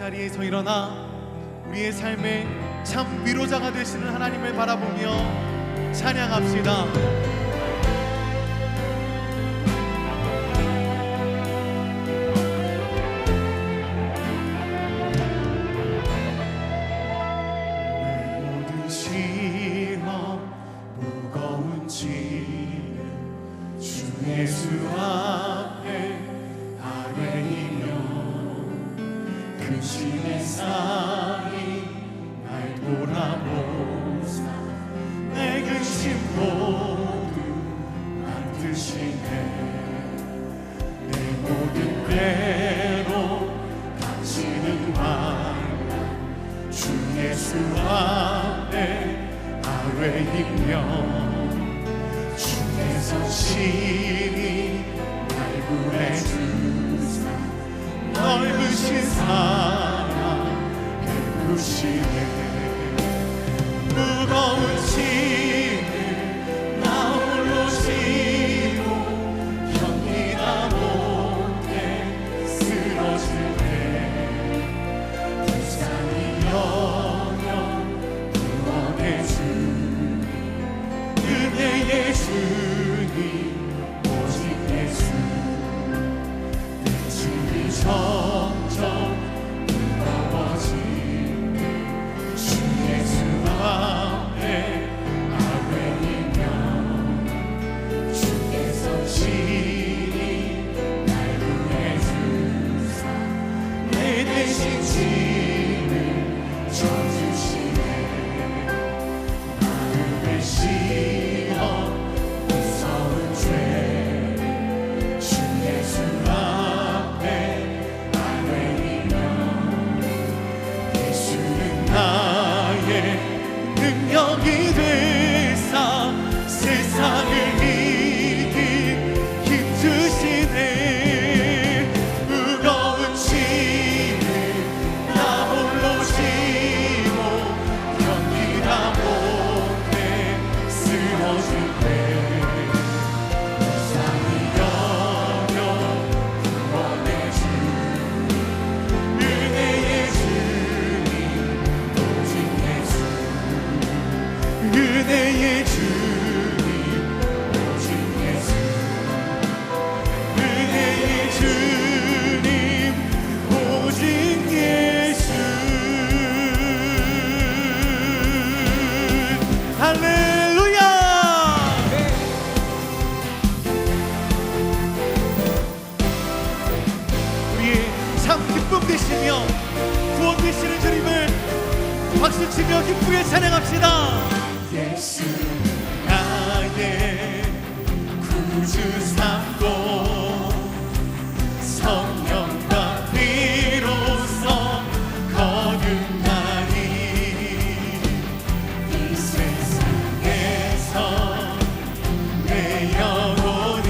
자리에서 일어나 우리의 삶의 참 위로자가 되시는 하나님을 바라보며 찬양합시다. 예수 앞에 아뢰이며 근심의 쌓인 날 돌아보사 내 근심 모두 만드시네. 내 모든 괴로 다치는 환난 주 예수 앞에 아뢰이며 주께서 친히 날 구해주사 넓으신 사랑 베푸시네. 무거운 짐을 나 홀로 지고 견디다 못해 쓰러질 때 불쌍히 여겨 구원해 주니 은혜의 주님 오직 예수. 내 짐이 점점 무거워지네. 주 예수 앞에 아뢰이며 주께서 친히 날 구해주사 내 대신 짐을 져주시네. 마음의 시험 무서운 죄 주 예수 앞에 아뢰이며 예수는 나의 능력이 되사 세상을 이길 힘 주시네. 무거운 짐을 나 홀로 지고 견디다 못해 쓰러질 때 불쌍히 여겨 구원해 주니 은혜의 주님 오직 예수. 은혜의 주님 오직 예수. 은혜의 주님 오직 예수. 할렐루야! 우리의 참 기쁨 되시며 구원 되시는 주님을 박수치며 기쁘게 찬양합시다. 예수 나의 구주 삼고 성령과 비로소 거듭나니 이 세상에서 내 영혼이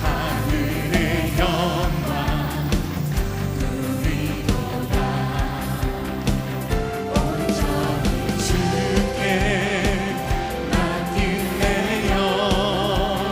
하늘의 영광 누리도다. 온전히 주께 맡긴 내 영혼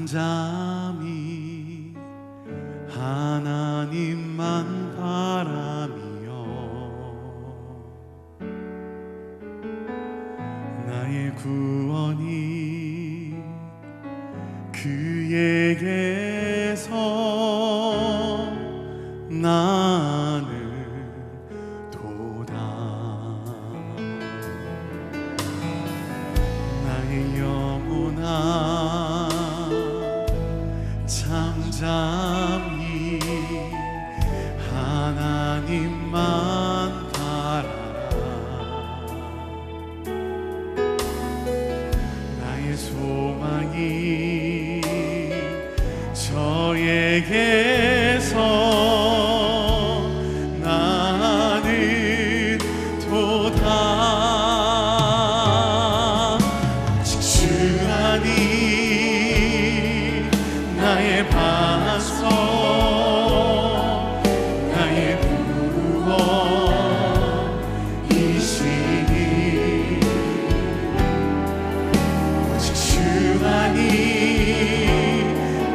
잠잠히 하나님만 바라며 나의 구원이 그에게서 나는 도다. 나의 영혼아 잠잠히 하나님만 바라라. 나의 소망이 저에게서 나는 도다. 주 안이 나의 반석 나의 구원이시니 오직 주 안이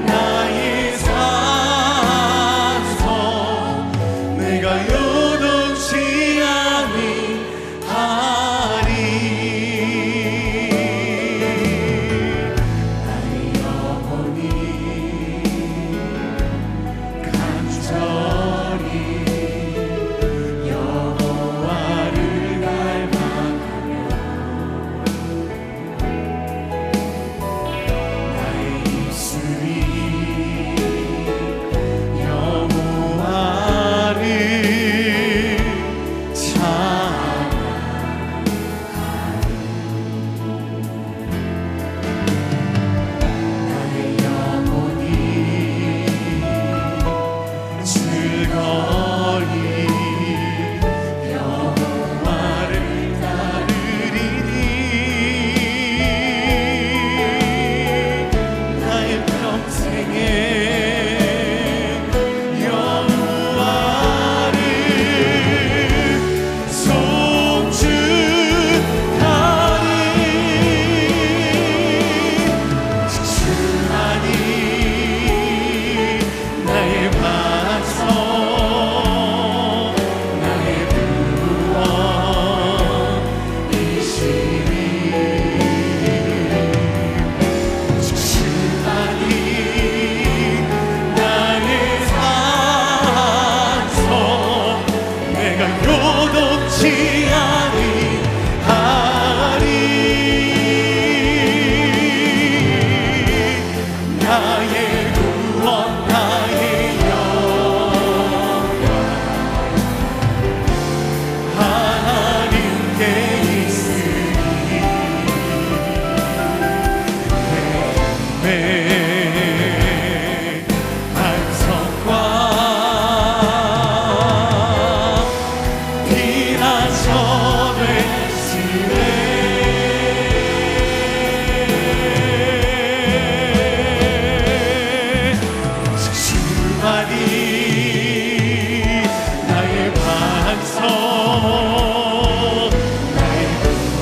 나의 산성 내가 요동치 아니하리. 나의 영혼이 간절히 여호와를 갈망하며 나의 입술이 여호와를 나의 영혼이 즐거이 여호와를 따르리니 나의 평생에 여호와를 송축하리. 주 안이 나의 반석 나의 구원이시니 주 안이 나의 산성 내가 요동치 아니하리. 나의 구원 나의 영광 하나님께 있으니 내 반석과 피나서 되시네. 주만이 나의 반석 나의 구원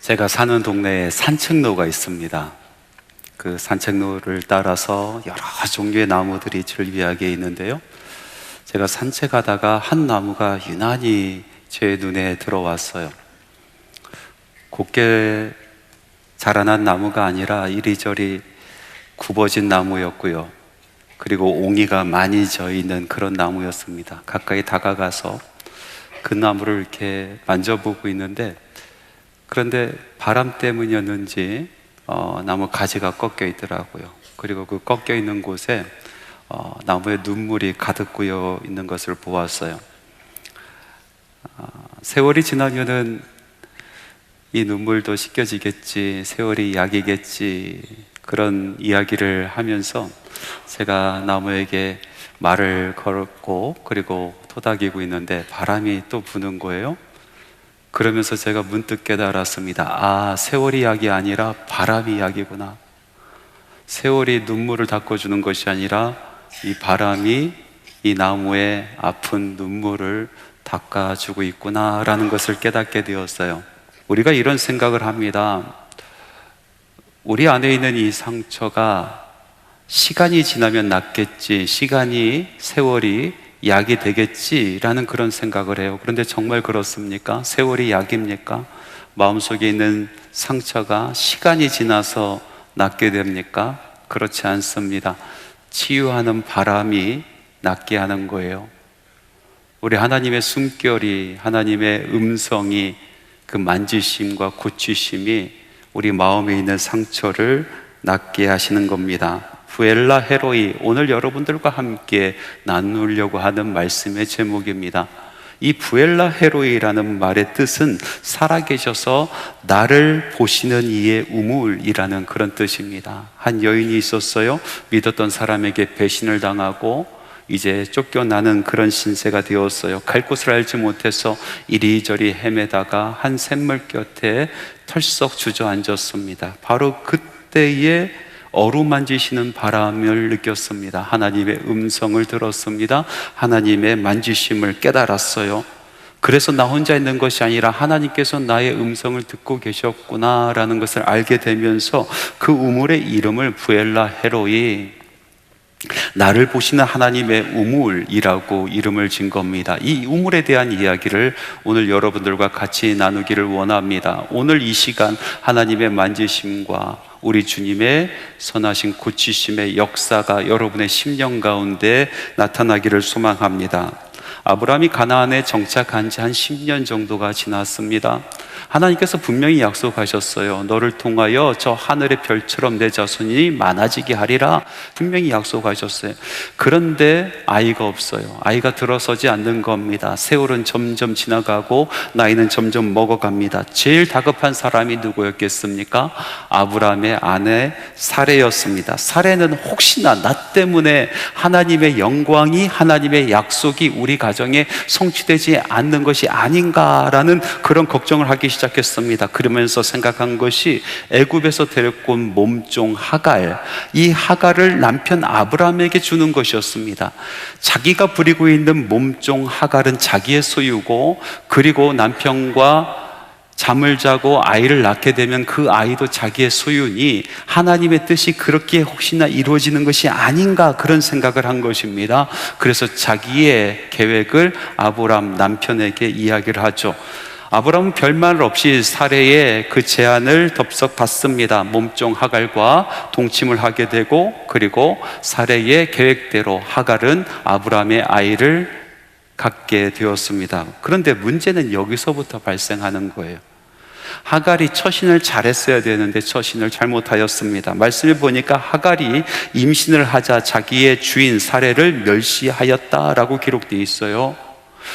제가 사는 동네에 산책로가 있습니다. 그 산책로를 따라서 여러 종류의 나무들이 즐비하게 있는데요. 제가 산책하다가 한 나무가 유난히 제 눈에 들어왔어요. 곱게 자라난 나무가 아니라 이리저리 굽어진 나무였고요. 그리고 옹이가 많이 져 있는 그런 나무였습니다. 가까이 다가가서 그 나무를 이렇게 만져보고 있는데, 그런데 바람 때문이었는지 나무 가지가 꺾여 있더라고요. 그리고 그 꺾여 있는 곳에 나무에 눈물이 가득 고여 있는 것을 보았어요. 세월이 지나면은 이 눈물도 씻겨지겠지, 세월이 약이겠지, 그런 이야기를 하면서 제가 나무에게 말을 걸었고, 그리고 토닥이고 있는데 바람이 또 부는 거예요. 그러면서 제가 문득 깨달았습니다. 아, 세월이 약이 아니라 바람이 약이구나. 세월이 눈물을 닦아주는 것이 아니라 이 바람이 이 나무의 아픈 눈물을 닦아주고 있구나라는 것을 깨닫게 되었어요. 우리가 이런 생각을 합니다. 우리 안에 있는 이 상처가 시간이 지나면 낫겠지, 세월이 약이 되겠지라는 그런 생각을 해요. 그런데 정말 그렇습니까? 세월이 약입니까? 마음속에 있는 상처가 시간이 지나서 낫게 됩니까? 그렇지 않습니다. 치유하는 바람이 낫게 하는 거예요. 우리 하나님의 숨결이, 하나님의 음성이, 그 만지심과 고치심이 우리 마음에 있는 상처를 낫게 하시는 겁니다. 부엘라 헤로이, 오늘 여러분들과 함께 나누려고 하는 말씀의 제목입니다. 이 부엘라 헤로이라는 말의 뜻은 살아계셔서 나를 보시는 이의 우물이라는 그런 뜻입니다. 한 여인이 있었어요. 믿었던 사람에게 배신을 당하고 이제 쫓겨나는 그런 신세가 되었어요. 갈 곳을 알지 못해서 이리저리 헤매다가 한 샘물 곁에 털썩 주저앉았습니다. 바로 그때에 어루만지시는 바람을 느꼈습니다. 하나님의 음성을 들었습니다. 하나님의 만지심을 깨달았어요. 그래서 나 혼자 있는 것이 아니라 하나님께서 나의 음성을 듣고 계셨구나라는 것을 알게 되면서 그 우물의 이름을 부엘라 헤로이, 나를 보시는 하나님의 우물이라고 이름을 진 겁니다. 이 우물에 대한 이야기를 오늘 여러분들과 같이 나누기를 원합니다. 오늘 이 시간 하나님의 만지심과 우리 주님의 선하신 고치심의 역사가 여러분의 심령 가운데 나타나기를 소망합니다. 아브라함이 가나안에 정착한 지 한 10년 정도가 지났습니다. 하나님께서 분명히 약속하셨어요. 너를 통하여 저 하늘의 별처럼 내 자손이 많아지게 하리라, 분명히 약속하셨어요. 그런데 아이가 없어요. 아이가 들어서지 않는 겁니다. 세월은 점점 지나가고 나이는 점점 먹어갑니다. 제일 다급한 사람이 누구였겠습니까? 아브라함의 아내 사레였습니다. 사레는 혹시나 나 때문에 하나님의 영광이, 하나님의 약속이 우리 가정에 성취되지 않는 것이 아닌가라는 그런 걱정을 하기 시작했습니다. 그러면서 생각한 것이 애굽에서 데리고 온 몸종 하갈, 이 하갈을 남편 아브라함에게 주는 것이었습니다. 자기가 부리고 있는 몸종 하갈은 자기의 소유고, 그리고 남편과 잠을 자고 아이를 낳게 되면 그 아이도 자기의 소유니 하나님의 뜻이 그렇게 혹시나 이루어지는 것이 아닌가, 그런 생각을 한 것입니다. 그래서 자기의 계획을 아브라함 남편에게 이야기를 하죠. 아브라함은 별말 없이 사레의 그 제안을 덥석 받습니다. 몸종 하갈과 동침을 하게 되고, 그리고 사레의 계획대로 하갈은 아브라함의 아이를 갖게 되었습니다. 그런데 문제는 여기서부터 발생하는 거예요. 하갈이 처신을 잘했어야 되는데 처신을 잘못하였습니다. 말씀을 보니까 하갈이 임신을 하자 자기의 주인 사레를 멸시하였다라고 기록되어 있어요.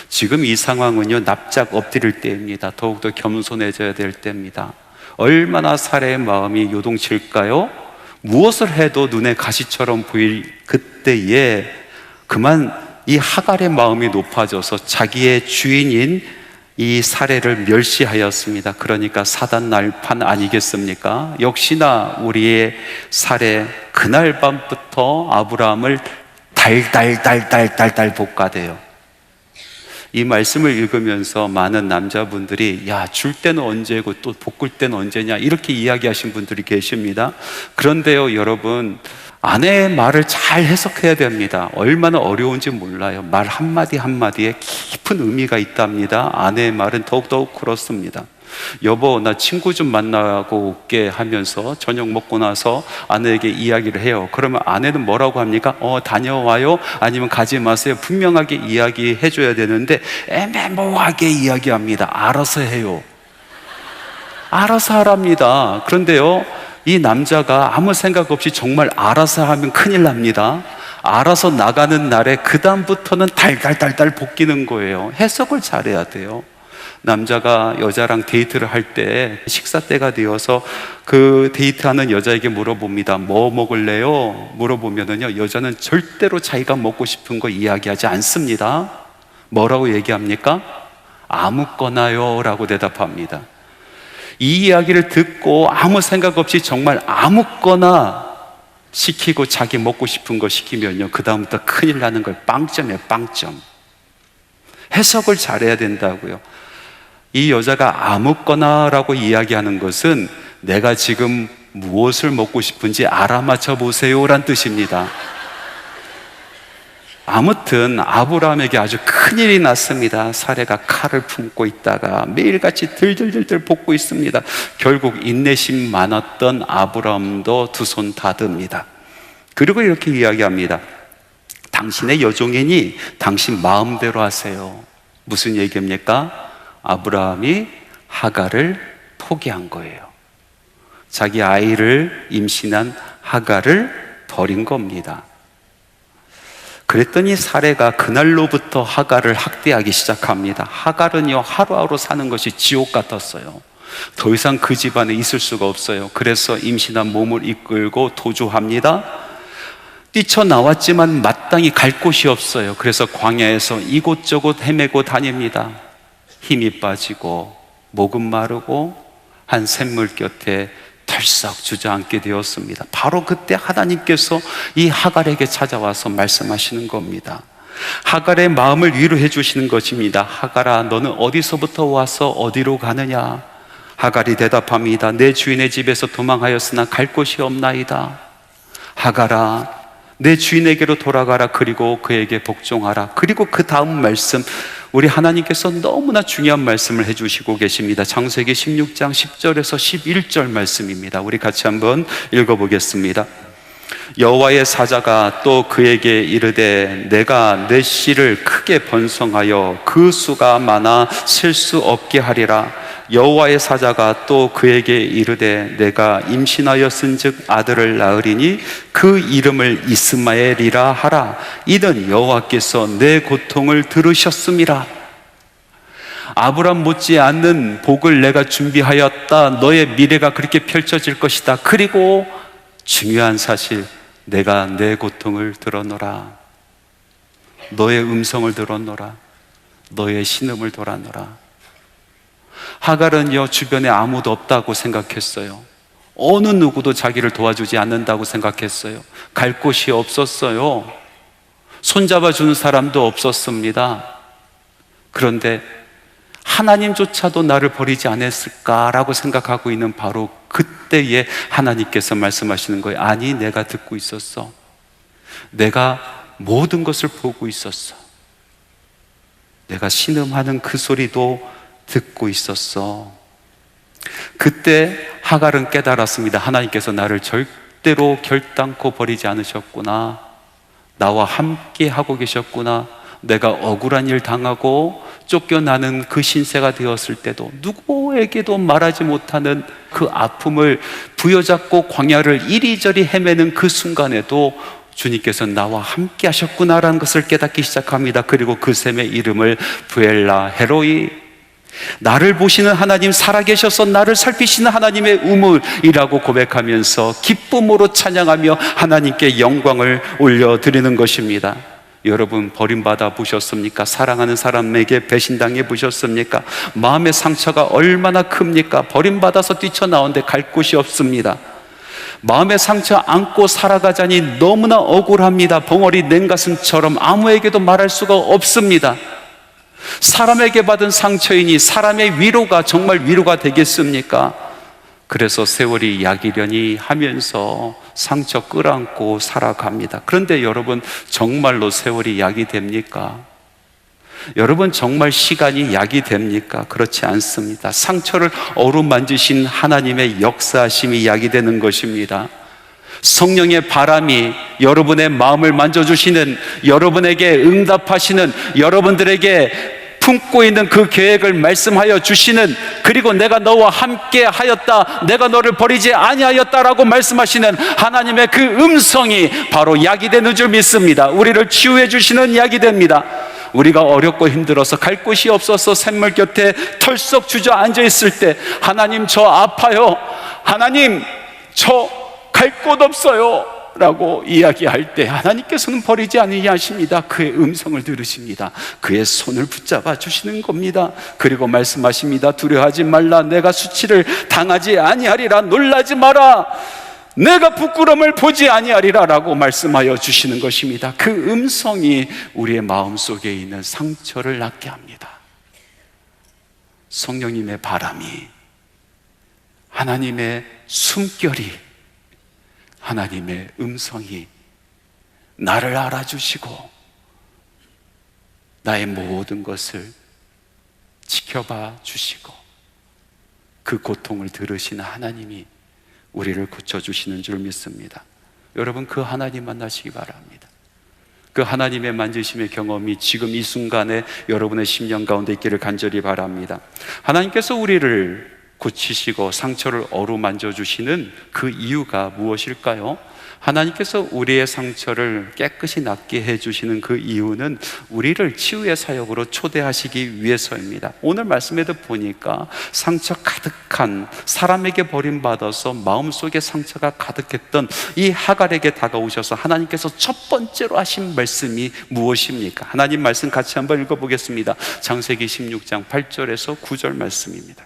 지금 이 상황은요, 납작 엎드릴 때입니다. 더욱더 겸손해져야 될 때입니다. 얼마나 사레의 마음이 요동칠까요? 무엇을 해도 눈에 가시처럼 보일 그때에 그만 이 하갈의 마음이 높아져서 자기의 주인인 이 사레를 멸시하였습니다. 그러니까 사단 날판 아니겠습니까? 역시나 우리의 사레, 그날 밤부터 아브라함을 달달달달달달 볶아대요. 이 말씀을 읽으면서 많은 남자분들이 야, 줄 때는 언제고 또 볶을 때는 언제냐 이렇게 이야기하신 분들이 계십니다. 그런데요 여러분, 아내의 말을 잘 해석해야 됩니다. 얼마나 어려운지 몰라요. 말 한마디 한마디에 깊은 의미가 있답니다. 아내의 말은 더욱더욱 그렇습니다. 여보, 나 친구 좀 만나고 올게 하면서 저녁 먹고 나서 아내에게 이야기를 해요. 그러면 아내는 뭐라고 합니까? 다녀와요? 아니면 가지 마세요? 분명하게 이야기해 줘야 되는데 애매모호하게 이야기합니다. 알아서 해요. 알아서 하랍니다. 그런데요, 이 남자가 아무 생각 없이 정말 알아서 하면 큰일 납니다. 알아서 나가는 날에 그 다음부터는 달달달달 볶이는 거예요. 해석을 잘해야 돼요. 남자가 여자랑 데이트를 할 때 식사 때가 되어서 그 데이트하는 여자에게 물어봅니다. 뭐 먹을래요? 물어보면은요, 여자는 절대로 자기가 먹고 싶은 거 이야기하지 않습니다. 뭐라고 얘기합니까? 아무거나요 라고 대답합니다. 이 이야기를 듣고 아무 생각 없이 정말 아무거나 시키고 자기 먹고 싶은 거 시키면요, 그 다음부터 큰일 나는 걸 빵점이에요. 빵점. 해석을 잘해야 된다고요. 이 여자가 아무거나라고 이야기하는 것은 내가 지금 무엇을 먹고 싶은지 알아맞혀 보세요 란 뜻입니다. 아무튼 아브라함에게 아주 큰일이 났습니다. 사레가 칼을 품고 있다가 매일같이 들들들들 볶고 있습니다. 결국 인내심 많았던 아브라함도 두 손 다 듭니다. 그리고 이렇게 이야기합니다. 당신의 여종이니 당신 마음대로 하세요. 무슨 얘기입니까? 아브라함이 하갈을 포기한 거예요. 자기 아이를 임신한 하갈을 버린 겁니다. 그랬더니 사레가 그날로부터 하갈을 학대하기 시작합니다. 하갈은요, 하루하루 사는 것이 지옥 같았어요. 더 이상 그 집안에 있을 수가 없어요. 그래서 임신한 몸을 이끌고 도주합니다. 뛰쳐나왔지만 마땅히 갈 곳이 없어요. 그래서 광야에서 이곳저곳 헤매고 다닙니다. 힘이 빠지고 목은 마르고 한 샘물 곁에 털썩 주저앉게 되었습니다. 바로 그때 하나님께서 이 하갈에게 찾아와서 말씀하시는 겁니다. 하갈의 마음을 위로해 주시는 것입니다. 하갈아, 너는 어디서부터 와서 어디로 가느냐? 하갈이 대답합니다. 내 주인의 집에서 도망하였으나 갈 곳이 없나이다. 하갈아, 내 주인에게로 돌아가라. 그리고 그에게 복종하라. 그리고 그 다음 말씀, 우리 하나님께서 너무나 중요한 말씀을 해주시고 계십니다. 창세기 16장 10절에서 11절 말씀입니다. 우리 같이 한번 읽어보겠습니다. 여호와의 사자가 또 그에게 이르되 내가 내 씨를 크게 번성하여 그 수가 많아 셀 수 없게 하리라. 여호와의 사자가 또 그에게 이르되 내가 임신하였은즉 아들을 낳으리니 그 이름을 이스마엘이라 하라. 이는 여호와께서 내 고통을 들으셨음이라. 아브람 못지않는 복을 내가 준비하였다. 너의 미래가 그렇게 펼쳐질 것이다. 그리고 중요한 사실, 내가 내 고통을 들어노라. 너의 음성을 들어노라. 너의 신음을 돌아노라. 하갈은요, 주변에 아무도 없다고 생각했어요. 어느 누구도 자기를 도와주지 않는다고 생각했어요. 갈 곳이 없었어요. 손잡아 주는 사람도 없었습니다. 그런데 하나님조차도 나를 버리지 않았을까라고 생각하고 있는 바로 그때에 하나님께서 말씀하시는 거예요. 아니, 내가 듣고 있었어. 내가 모든 것을 보고 있었어. 내가 신음하는 그 소리도 듣고 있었어. 그때 하갈은 깨달았습니다. 하나님께서 나를 절대로 결단코 버리지 않으셨구나. 나와 함께 하고 계셨구나. 내가 억울한 일 당하고 쫓겨나는 그 신세가 되었을 때도 누구에게도 말하지 못하는 그 아픔을 부여잡고 광야를 이리저리 헤매는 그 순간에도 주님께서 나와 함께 하셨구나라는 것을 깨닫기 시작합니다. 그리고 그 샘의 이름을 부엘라 헤로이, 나를 보시는 하나님, 살아계셔서 나를 살피시는 하나님의 우물이라고 고백하면서 기쁨으로 찬양하며 하나님께 영광을 올려드리는 것입니다. 여러분, 버림받아 보셨습니까? 사랑하는 사람에게 배신당해 보셨습니까? 마음의 상처가 얼마나 큽니까? 버림받아서 뛰쳐나오는데 갈 곳이 없습니다. 마음의 상처 안고 살아가자니 너무나 억울합니다. 벙어리 냉가슴처럼 아무에게도 말할 수가 없습니다. 사람에게 받은 상처이니 사람의 위로가 정말 위로가 되겠습니까? 그래서 세월이 약이려니 하면서 상처 끌어안고 살아갑니다. 그런데 여러분, 정말로 세월이 약이 됩니까? 여러분, 정말 시간이 약이 됩니까? 그렇지 않습니다. 상처를 어루만지신 하나님의 역사하심이 약이 되는 것입니다. 성령의 바람이 여러분의 마음을 만져주시는, 여러분에게 응답하시는, 여러분들에게 품고 있는 그 계획을 말씀하여 주시는, 그리고 내가 너와 함께 하였다, 내가 너를 버리지 아니하였다라고 말씀하시는 하나님의 그 음성이 바로 약이 되는 줄 믿습니다. 우리를 치유해 주시는 약이 됩니다. 우리가 어렵고 힘들어서 갈 곳이 없어서 샘물 곁에 털썩 주저앉아 있을 때, 하나님 저 아파요, 하나님 저 갈 곳 없어요 라고 이야기할 때 하나님께서는 버리지 아니하십니다. 그의 음성을 들으십니다. 그의 손을 붙잡아 주시는 겁니다. 그리고 말씀하십니다. 두려워하지 말라, 내가 수치를 당하지 아니하리라, 놀라지 마라, 내가 부끄러움을 보지 아니하리라 라고 말씀하여 주시는 것입니다. 그 음성이 우리의 마음속에 있는 상처를 낫게 합니다. 성령님의 바람이, 하나님의 숨결이, 하나님의 음성이 나를 알아주시고 나의 모든 것을 지켜봐 주시고 그 고통을 들으시는 하나님이 우리를 고쳐주시는 줄 믿습니다. 여러분, 그 하나님 만나시기 바랍니다. 그 하나님의 만지심의 경험이 지금 이 순간에 여러분의 심령 가운데 있기를 간절히 바랍니다. 하나님께서 우리를 고치시고 상처를 어루만져 주시는 그 이유가 무엇일까요? 하나님께서 우리의 상처를 깨끗이 낫게 해주시는 그 이유는 우리를 치유의 사역으로 초대하시기 위해서입니다. 오늘 말씀에도 보니까 상처 가득한, 사람에게 버림받아서 마음속에 상처가 가득했던 이 하갈에게 다가오셔서 하나님께서 첫 번째로 하신 말씀이 무엇입니까? 하나님 말씀 같이 한번 읽어보겠습니다. 창세기 16장 8절에서 9절 말씀입니다.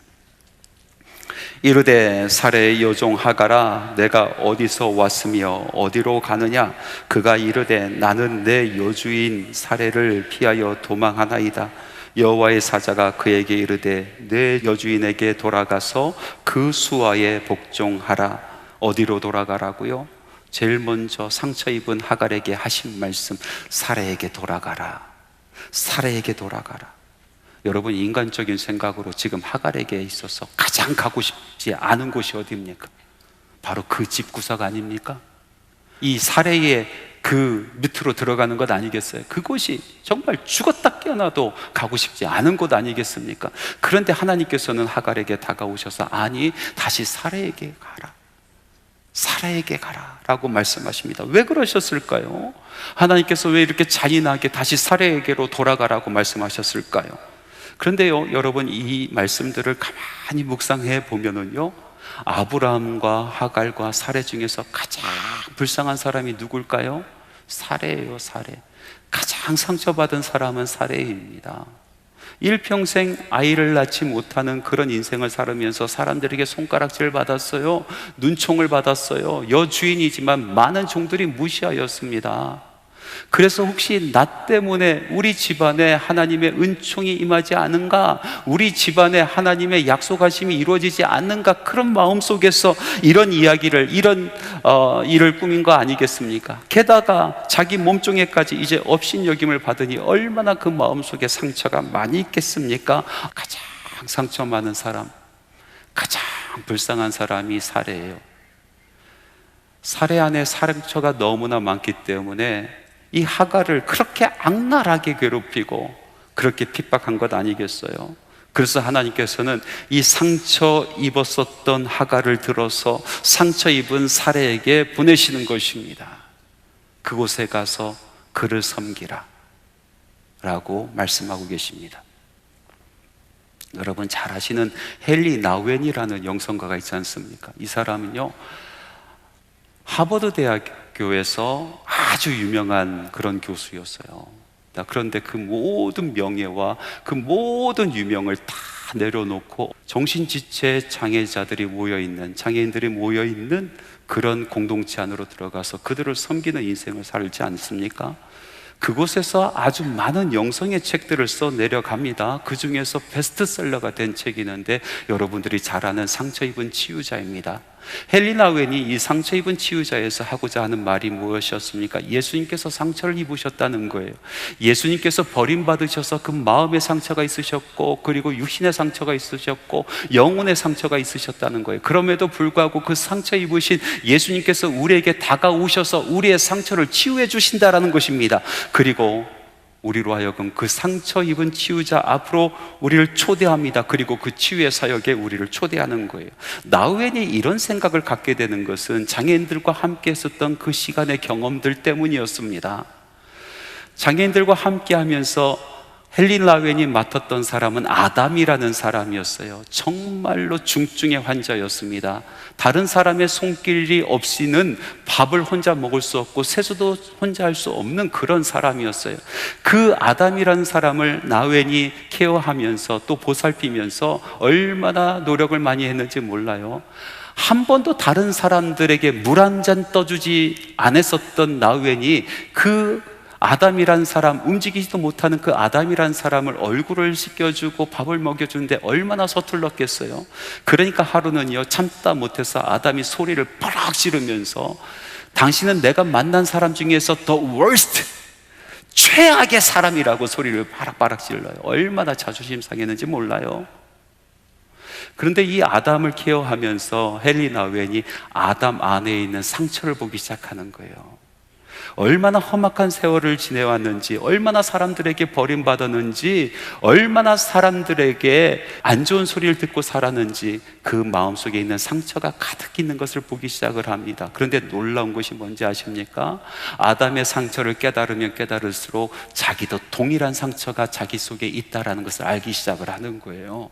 이르되 사레의 여종 하갈아, 내가 어디서 왔으며 어디로 가느냐? 그가 이르되 나는 내 여주인 사레를 피하여 도망하나이다. 여호와의 사자가 그에게 이르되 내 여주인에게 돌아가서 그 수하에 복종하라. 어디로 돌아가라고요? 제일 먼저 상처 입은 하갈에게 하신 말씀, 사레에게 돌아가라, 사레에게 돌아가라. 여러분, 인간적인 생각으로 지금 하갈에게 있어서 가장 가고 싶지 않은 곳이 어디입니까? 바로 그 집구석 아닙니까? 이 사레의 그 밑으로 들어가는 것 아니겠어요? 그곳이 정말 죽었다 깨어나도 가고 싶지 않은 곳 아니겠습니까? 그런데 하나님께서는 하갈에게 다가오셔서 아니, 다시 사레에게 가라, 사레에게 가라 라고 말씀하십니다. 왜 그러셨을까요? 하나님께서 왜 이렇게 잔인하게 다시 사레에게로 돌아가라고 말씀하셨을까요? 그런데요, 여러분, 이 말씀들을 가만히 묵상해 보면은요, 아브라함과 하갈과 사레 중에서 가장 불쌍한 사람이 누굴까요? 사레예요, 사레. 가장 상처받은 사람은 사레입니다. 일평생 아이를 낳지 못하는 그런 인생을 살으면서 사람들에게 손가락질 받았어요, 눈총을 받았어요. 여주인이지만 많은 종들이 무시하였습니다. 그래서 혹시 나 때문에 우리 집안에 하나님의 은총이 임하지 않은가, 우리 집안에 하나님의 약속하심이 이루어지지 않는가, 그런 마음속에서 이런 이야기를, 이런 일을 꾸민 거 아니겠습니까? 게다가 자기 몸종에까지 이제 업신여김을 받으니 얼마나 그 마음속에 상처가 많이 있겠습니까? 가장 상처 많은 사람, 가장 불쌍한 사람이 사레예요. 사레 안에 상처가 너무나 많기 때문에 이 하갈을 그렇게 악랄하게 괴롭히고 그렇게 핍박한 것 아니겠어요? 그래서 하나님께서는 이 상처 입었었던 하갈을 들어서 상처 입은 사레에게 보내시는 것입니다. 그곳에 가서 그를 섬기라 라고 말씀하고 계십니다. 여러분 잘 아시는 헨리 나우엔이라는 영성가가 있지 않습니까? 이 사람은요, 하버드 대학교에서 아주 유명한 그런 교수였어요. 그런데 그 모든 명예와 그 모든 유명을 다 내려놓고 정신지체 장애자들이 모여있는, 장애인들이 모여있는 그런 공동체 안으로 들어가서 그들을 섬기는 인생을 살지 않습니까? 그곳에서 아주 많은 영성의 책들을 써 내려갑니다. 그 중에서 베스트셀러가 된 책이 있는데 여러분들이 잘 아는 상처 입은 치유자입니다. 헨리 나우엔이 이 상처 입은 치유자에서 하고자 하는 말이 무엇이었습니까? 예수님께서 상처를 입으셨다는 거예요. 예수님께서 버림받으셔서 그 마음의 상처가 있으셨고, 그리고 육신의 상처가 있으셨고, 영혼의 상처가 있으셨다는 거예요. 그럼에도 불구하고 그 상처 입으신 예수님께서 우리에게 다가오셔서 우리의 상처를 치유해 주신다라는 것입니다. 그리고 우리로 하여금 그 상처 입은 치유자 앞으로 우리를 초대합니다. 그리고 그 치유의 사역에 우리를 초대하는 거예요. 나우엔이 이런 생각을 갖게 되는 것은 장애인들과 함께 했었던 그 시간의 경험들 때문이었습니다. 장애인들과 함께 하면서 헨리 나우엔이 맡았던 사람은 아담이라는 사람이었어요. 정말로 중증의 환자였습니다. 다른 사람의 손길이 없이는 밥을 혼자 먹을 수 없고 세수도 혼자 할 수 없는 그런 사람이었어요. 그 아담이라는 사람을 나우엔이 케어하면서 또 보살피면서 얼마나 노력을 많이 했는지 몰라요. 한 번도 다른 사람들에게 물 한 잔 떠주지 않았었던 나우엔이 그 아담이란 사람, 움직이지도 못하는 그 아담이란 사람을 얼굴을 씻겨주고 밥을 먹여주는데 얼마나 서툴렀겠어요. 그러니까 하루는요, 참다 못해서 아담이 소리를 펄럭 지르면서 당신은 내가 만난 사람 중에서 the worst, 최악의 사람이라고 소리를 바락바락 질러요. 얼마나 자존심 상했는지 몰라요. 그런데 이 아담을 케어하면서 헨리 나우엔이 아담 안에 있는 상처를 보기 시작하는 거예요. 얼마나 험악한 세월을 지내왔는지, 얼마나 사람들에게 버림받았는지, 얼마나 사람들에게 안 좋은 소리를 듣고 살았는지 그 마음속에 있는 상처가 가득 있는 것을 보기 시작을 합니다. 그런데 놀라운 것이 뭔지 아십니까? 아담의 상처를 깨달으면 깨달을수록 자기도 동일한 상처가 자기 속에 있다는 것을 알기 시작을 하는 거예요.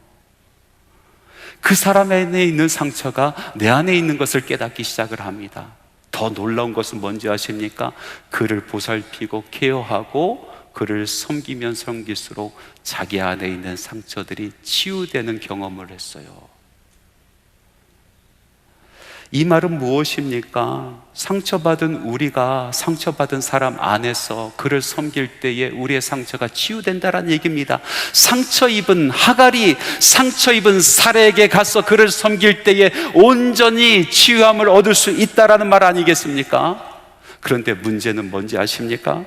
그 사람 안에 있는 상처가 내 안에 있는 것을 깨닫기 시작을 합니다. 더 놀라운 것은 뭔지 아십니까? 그를 보살피고 케어하고 그를 섬기면 섬길수록 자기 안에 있는 상처들이 치유되는 경험을 했어요. 이 말은 무엇입니까? 상처받은 우리가 상처받은 사람 안에서 그를 섬길 때에 우리의 상처가 치유된다는 얘기입니다. 상처 입은 하갈이 상처 입은 사라에게 가서 그를 섬길 때에 온전히 치유함을 얻을 수 있다는 말 아니겠습니까? 그런데 문제는 뭔지 아십니까?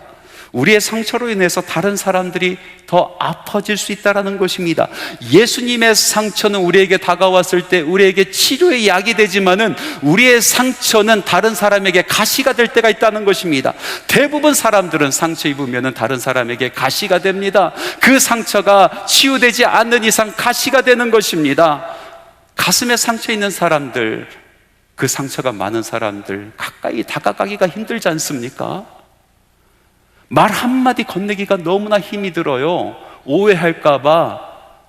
우리의 상처로 인해서 다른 사람들이 더 아파질 수 있다는 것입니다. 예수님의 상처는 우리에게 다가왔을 때 우리에게 치료의 약이 되지만은 우리의 상처는 다른 사람에게 가시가 될 때가 있다는 것입니다. 대부분 사람들은 상처 입으면은 다른 사람에게 가시가 됩니다. 그 상처가 치유되지 않는 이상 가시가 되는 것입니다. 가슴에 상처 있는 사람들, 그 상처가 많은 사람들 가까이 다가가기가 힘들지 않습니까? 말 한마디 건네기가 너무나 힘이 들어요. 오해할까봐,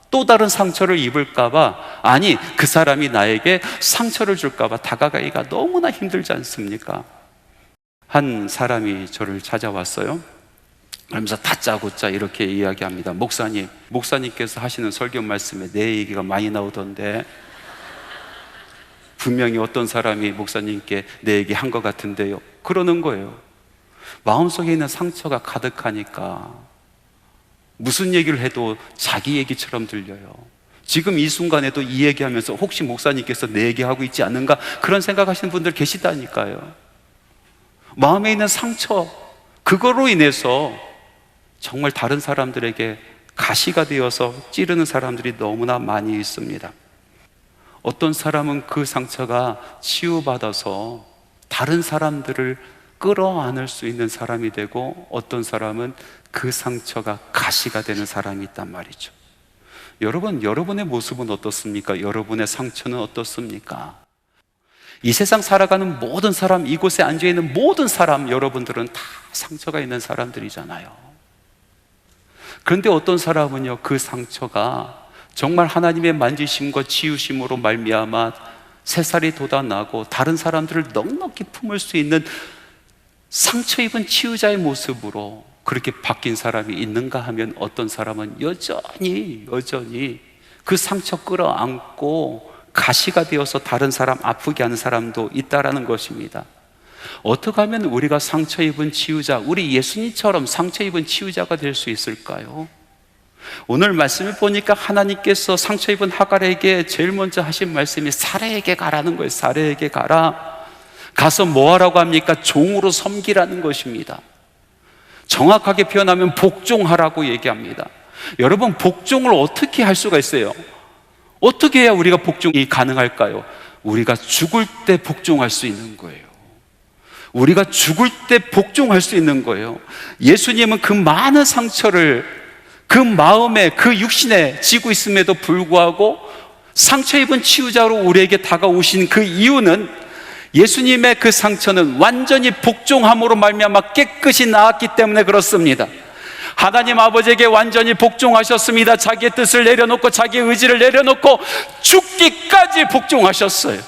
또 다른 상처를 입을까봐, 아니 그 사람이 나에게 상처를 줄까봐 다가가기가 너무나 힘들지 않습니까? 한 사람이 저를 찾아왔어요. 그러면서 다짜고짜 이렇게 이야기합니다. 목사님께서 하시는 설교 말씀에 내 얘기가 많이 나오던데 분명히 어떤 사람이 목사님께 내 얘기 한 것 같은데요, 그러는 거예요. 마음속에 있는 상처가 가득하니까 무슨 얘기를 해도 자기 얘기처럼 들려요. 지금 이 순간에도 이 얘기하면서 혹시 목사님께서 내 얘기하고 있지 않은가 그런 생각하시는 분들 계시다니까요. 마음에 있는 상처, 그거로 인해서 정말 다른 사람들에게 가시가 되어서 찌르는 사람들이 너무나 많이 있습니다. 어떤 사람은 그 상처가 치유받아서 다른 사람들을 끌어안을 수 있는 사람이 되고, 어떤 사람은 그 상처가 가시가 되는 사람이 있단 말이죠. 여러분의 모습은 어떻습니까? 여러분의 상처는 어떻습니까? 이 세상 살아가는 모든 사람, 이곳에 앉아있는 모든 사람, 여러분들은 다 상처가 있는 사람들이잖아요. 그런데 어떤 사람은요, 그 상처가 정말 하나님의 만지심과 치유심으로 말미암아 새살이 돋아나고 다른 사람들을 넉넉히 품을 수 있는 상처 입은 치유자의 모습으로 그렇게 바뀐 사람이 있는가 하면, 어떤 사람은 여전히 그 상처 끌어안고 가시가 되어서 다른 사람 아프게 하는 사람도 있다라는 것입니다. 어떻게 하면 우리가 상처 입은 치유자, 우리 예수님처럼 상처 입은 치유자가 될 수 있을까요? 오늘 말씀을 보니까 하나님께서 상처 입은 하갈에게 제일 먼저 하신 말씀이 사례에게 가라는 거예요. 사례에게 가라. 가서 뭐 하라고 합니까? 종으로 섬기라는 것입니다. 정확하게 표현하면 복종하라고 얘기합니다. 여러분, 복종을 어떻게 할 수가 있어요? 어떻게 해야 우리가 복종이 가능할까요? 우리가 죽을 때 복종할 수 있는 거예요. 우리가 죽을 때 복종할 수 있는 거예요. 예수님은 그 많은 상처를 그 마음에, 그 육신에 지고 있음에도 불구하고 상처 입은 치유자로 우리에게 다가오신 그 이유는, 예수님의 그 상처는 완전히 복종함으로 말미암아 깨끗이 나았기 때문에 그렇습니다. 하나님 아버지에게 완전히 복종하셨습니다. 자기의 뜻을 내려놓고 자기의 의지를 내려놓고 죽기까지 복종하셨어요.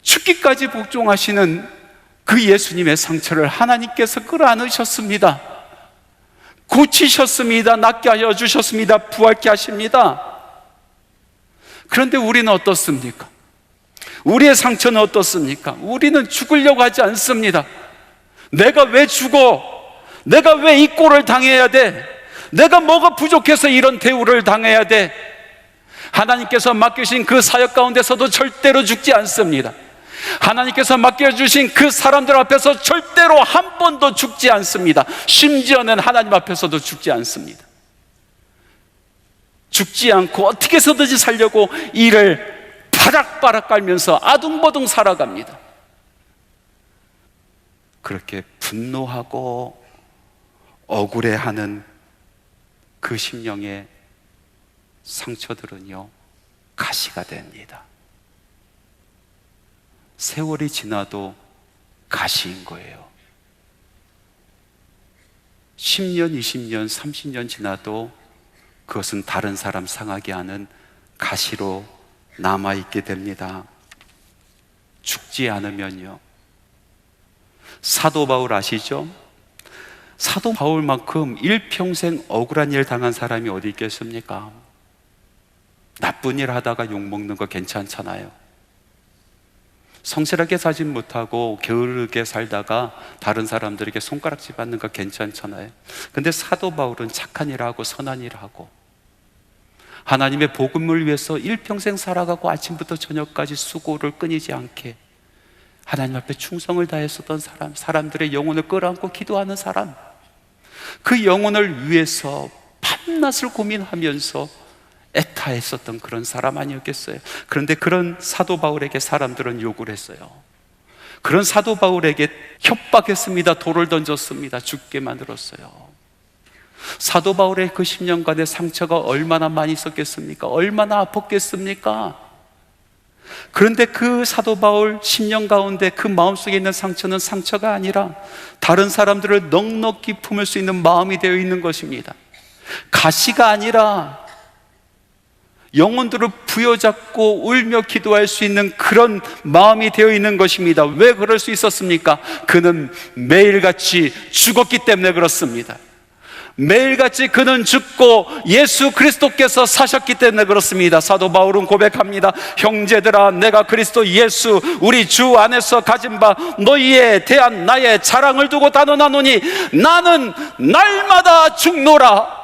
죽기까지 복종하시는 그 예수님의 상처를 하나님께서 끌어안으셨습니다. 고치셨습니다. 낫게 하여 주셨습니다. 부활케 하십니다. 그런데 우리는 어떻습니까? 우리의 상처는 어떻습니까? 우리는 죽으려고 하지 않습니다. 내가 왜 죽어? 내가 왜 이 꼴을 당해야 돼? 내가 뭐가 부족해서 이런 대우를 당해야 돼? 하나님께서 맡기신 그 사역 가운데서도 절대로 죽지 않습니다. 하나님께서 맡겨주신 그 사람들 앞에서 절대로 한 번도 죽지 않습니다. 심지어는 하나님 앞에서도 죽지 않습니다. 죽지 않고 어떻게 해서든지 살려고 이를 바락바락 깔면서 아둥바둥 살아갑니다. 그렇게 분노하고 억울해하는 그 심령의 상처들은요, 가시가 됩니다. 세월이 지나도 가시인 거예요. 10년, 20년, 30년 지나도 그것은 다른 사람 상하게 하는 가시로 남아있게 됩니다. 죽지 않으면요. 사도 바울 아시죠? 사도 바울만큼 일평생 억울한 일 당한 사람이 어디 있겠습니까? 나쁜 일 하다가 욕먹는 거 괜찮잖아요. 성실하게 살지 못하고 게으르게 살다가 다른 사람들에게 손가락질 받는 거 괜찮잖아요. 근데 사도 바울은 착한 일 하고 선한 일 하고 하나님의 복음을 위해서 일평생 살아가고 아침부터 저녁까지 수고를 끊이지 않게 하나님 앞에 충성을 다했었던 사람, 사람들의 영혼을 끌어안고 기도하는 사람, 그 영혼을 위해서 밤낮을 고민하면서 애타했었던 그런 사람 아니었겠어요? 그런데 그런 사도 바울에게 사람들은 욕을 했어요. 그런 사도 바울에게 협박했습니다. 돌을 던졌습니다. 죽게 만들었어요. 사도 바울의 그 10년간의 상처가 얼마나 많이 있었겠습니까? 얼마나 아팠겠습니까? 그런데 그 사도 바울 10년 가운데 그 마음속에 있는 상처는 상처가 아니라 다른 사람들을 넉넉히 품을 수 있는 마음이 되어 있는 것입니다. 가시가 아니라 영혼들을 부여잡고 울며 기도할 수 있는 그런 마음이 되어 있는 것입니다. 왜 그럴 수 있었습니까? 그는 매일같이 죽었기 때문에 그렇습니다. 매일같이 그는 죽고 예수 그리스도께서 사셨기 때문에 그렇습니다. 사도 바울은 고백합니다. 형제들아, 내가 그리스도 예수 우리 주 안에서 가진 바 너희에 대한 나의 자랑을 두고 단언하노니 나는 날마다 죽노라.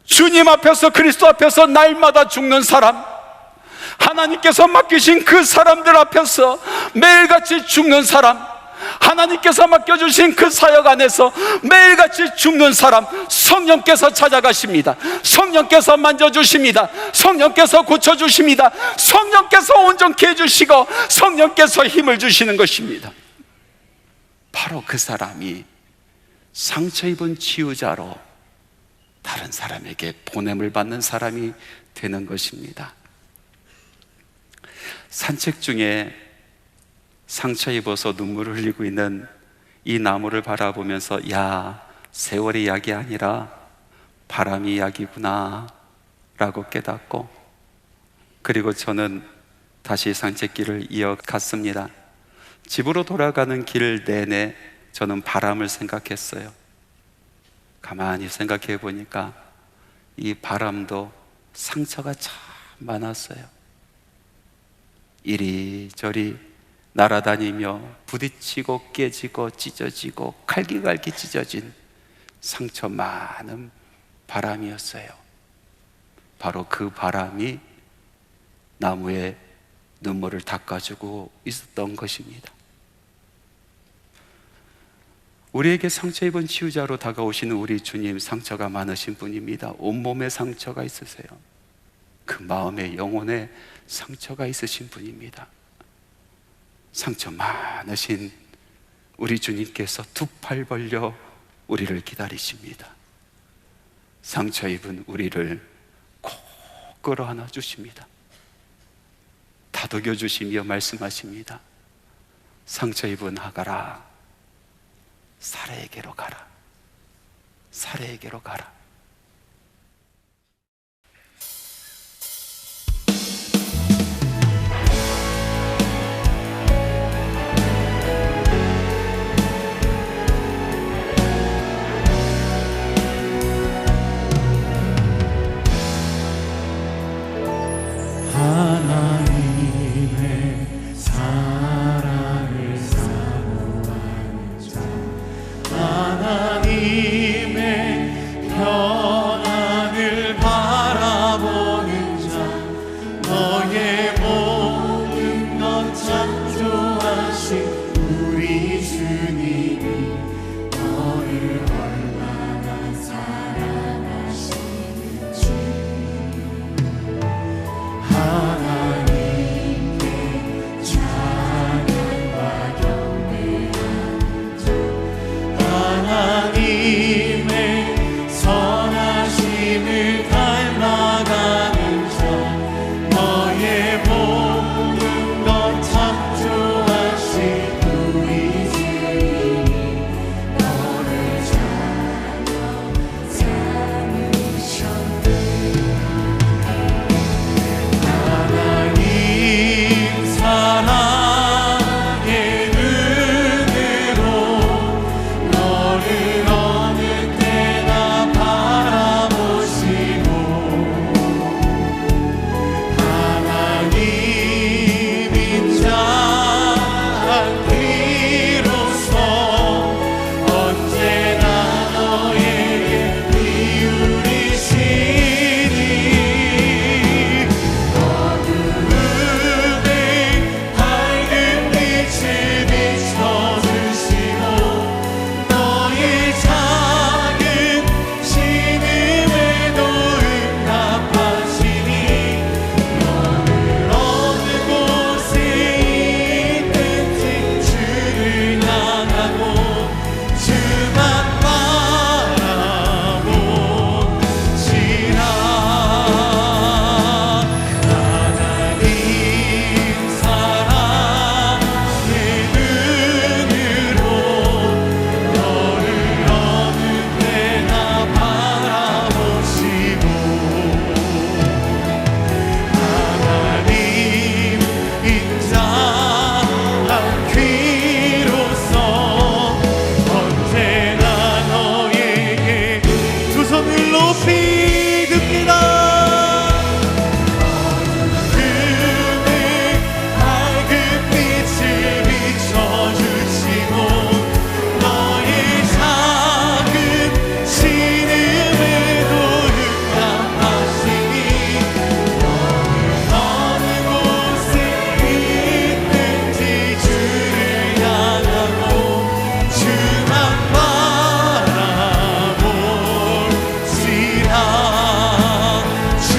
주님 앞에서, 그리스도 앞에서 날마다 죽는 사람, 하나님께서 맡기신 그 사람들 앞에서 매일같이 죽는 사람, 하나님께서 맡겨주신 그 사역 안에서 매일같이 죽는 사람, 성령께서 찾아가십니다. 성령께서 만져주십니다. 성령께서 고쳐주십니다. 성령께서 온전케 해주시고 성령께서 힘을 주시는 것입니다. 바로 그 사람이 상처 입은 치유자로 다른 사람에게 보냄을 받는 사람이 되는 것입니다. 산책 중에 상처 입어서 눈물을 흘리고 있는 이 나무를 바라보면서 야, 세월이 약이 아니라 바람이 약이구나 라고 깨닫고, 그리고 저는 다시 산책길을 이어갔습니다. 집으로 돌아가는 길 내내 저는 바람을 생각했어요. 가만히 생각해 보니까 이 바람도 상처가 참 많았어요. 이리저리 날아다니며 부딪히고 깨지고 찢어지고 갈기갈기 찢어진 상처 많은 바람이었어요. 바로 그 바람이 나무에 눈물을 닦아주고 있었던 것입니다. 우리에게 상처 입은 치유자로 다가오시는 우리 주님, 상처가 많으신 분입니다. 온몸에 상처가 있으세요. 그 마음에 영혼에 상처가 있으신 분입니다. 상처 많으신 우리 주님께서 두 팔 벌려 우리를 기다리십니다. 상처 입은 우리를 꼭 끌어안아 주십니다. 다독여 주시며 말씀하십니다. 상처 입은 하가라, 사례에게로 가라. 사례에게로 가라. 하나님의 사랑을 사모하는 자, 하나님의 평안을 바라보는 자, 너의 모든 것 창조하신 우리 주님이 너를 얼마나 사랑하시는지 하나님께 찬양과 경배하는 자, 하나님의 선하심을 닮아가는 자, 너의 모든 것 창조하신 우리 주님이 너를 찾아 삼으셨네. 하나님 사랑의 눈으로 너를 어느 때나 바라보시고 하나님 인자한 귀로서 언제나 너에게 기울이시니 어두움에 밝은 빛을 비춰주시고 너의 작은 신음에도 응답하시니 너를 어느 곳에 있든지 주를 향하고 주만 바라보시라. 하나님 사랑의 눈으로 너를 어느 때나 바라보시고 하나님 인자한 귀로서 언제나 너에게 두 손을 높이 듭니다. 어둠에 밝은 빛을 비춰주시고 너의 작은 신음에도 응답하시니 너는 어느 곳에 있든지 주를 향하고 주만 바라보시라. 주만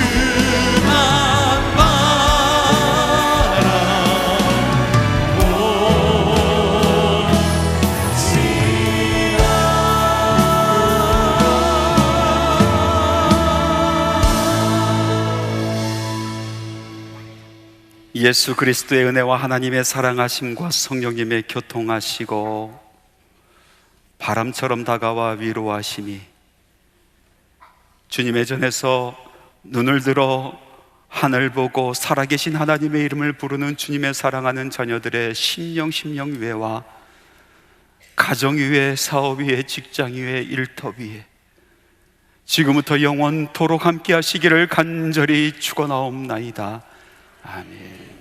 예수 그리스도의 은혜와 하나님의 사랑하심과 성령님의 교통하시고 바람처럼 다가와 위로하심이 주님의 전에서 눈을 들어 하늘 보고 살아계신 하나님의 이름을 부르는 주님의 사랑하는 자녀들의 심령 위에와 가정 위에, 사업 위에, 직장 위에, 일터 위에 지금부터 영원토록 함께 하시기를 간절히 축원하옵나이다. 아멘.